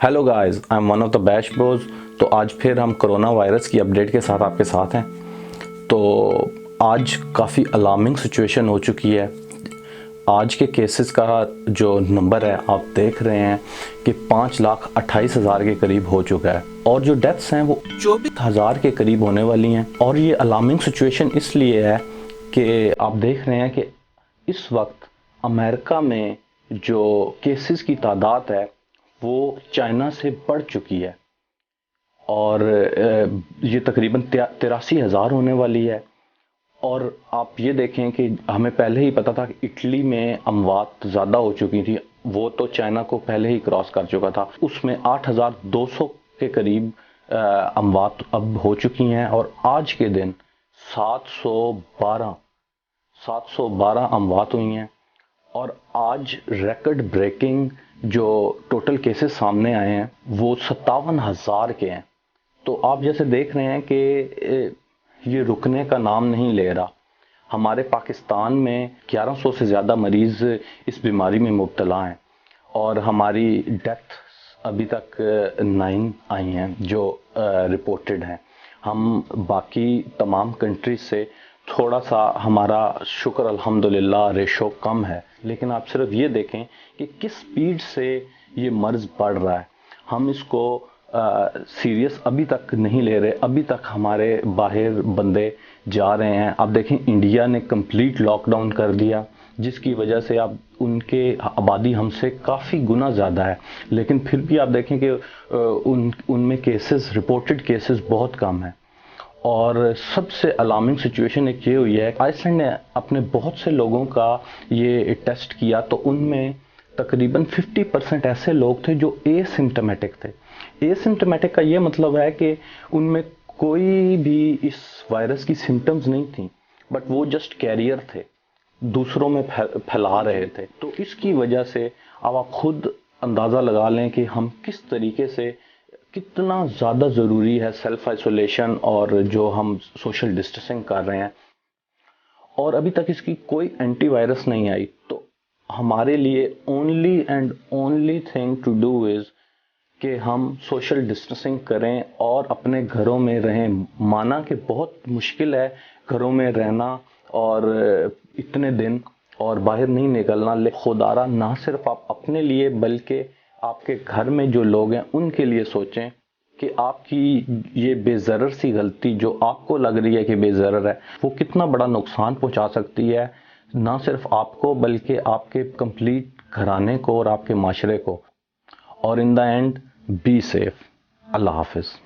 Hello guys, I am one of the bash bros. तो आज फिर हम कोरोना वायरस की अपडेट के साथ आपके साथ हैं। तो आज काफ़ी अलार्मिंग सिचुएशन हो चुकी है। आज के केसेस का जो नंबर है आप देख रहे हैं कि 5,28,000 के करीब हो चुका है और जो डेथ्स हैं वो 24,000 के करीब होने वाली हैं। और ये अलार्मिंग सिचुएशन इसलिए है कि आप देख रहे हैं कि इस वक्त अमेरिका में जो केसेस की तादाद है वो चाइना से बढ़ चुकी है और ये तकरीबन 83,000 होने वाली है। और आप ये देखें कि हमें पहले ही पता था कि इटली में अमवात ज़्यादा हो चुकी थी, वो तो चाइना को पहले ही क्रॉस कर चुका था। उसमें 8,200 के करीब अमवात अब हो चुकी हैं और आज के दिन 712 अमवात हुई हैं। और आज रिकॉर्ड ब्रेकिंग जो टोटल केसेस सामने आए हैं वो 57,000 के हैं। तो आप जैसे देख रहे हैं कि ये रुकने का नाम नहीं ले रहा। हमारे पाकिस्तान में 1100 से ज़्यादा मरीज़ इस बीमारी में मुब्तला हैं और हमारी डेथ अभी तक 9 आई हैं जो रिपोर्टेड हैं। हम बाकी तमाम कंट्रीज से थोड़ा सा हमारा शुक्र अल्हम्दुलिल्लाह रेशो कम है, लेकिन आप सिर्फ ये देखें कि किस स्पीड से ये मर्ज़ बढ़ रहा है। हम इसको सीरियस अभी तक नहीं ले रहे। अभी तक हमारे बाहर बंदे जा रहे हैं। आप देखें इंडिया ने कंप्लीट लॉकडाउन कर दिया, जिसकी वजह से आप उनके आबादी हमसे काफ़ी गुना ज़्यादा है, लेकिन फिर भी आप देखें कि उनमें केसेस रिपोर्टेड केसेस बहुत कम हैं। और सबसे अलार्मिंग सिचुएशन एक ये हुई है, आइसलैंड ने अपने बहुत से लोगों का ये टेस्ट किया तो उनमें तकरीबन 50% ऐसे लोग थे जो एसिम्टोमेटिक थे। एसिम्टोमेटिक का ये मतलब है कि उनमें कोई भी इस वायरस की सिम्टम्स नहीं थी, बट वो जस्ट कैरियर थे, दूसरों में फैला रहे थे। तो इसकी वजह से अब आप खुद अंदाज़ा लगा लें कि हम किस तरीके से कितना ज़्यादा ज़रूरी है सेल्फ आइसोलेशन और जो हम सोशल डिस्टेंसिंग कर रहे हैं। और अभी तक इसकी कोई एंटीवायरस नहीं आई। तो हमारे लिए only and only thing to do is कि हम सोशल डिस्टेंसिंग करें और अपने घरों में रहें। माना कि बहुत मुश्किल है घरों में रहना और इतने दिन और बाहर नहीं निकलना, लेकिन खुदारा ना सिर्फ आप अपने लिए बल्कि आपके घर में जो लोग हैं उनके लिए सोचें कि आपकी ये बेज़रर सी गलती जो आपको लग रही है कि बेज़रर है, वो कितना बड़ा नुकसान पहुंचा सकती है, ना सिर्फ आपको बल्कि आपके कंप्लीट घराने को और आपके माशरे को। और in the end be safe. Allah हाफिज़।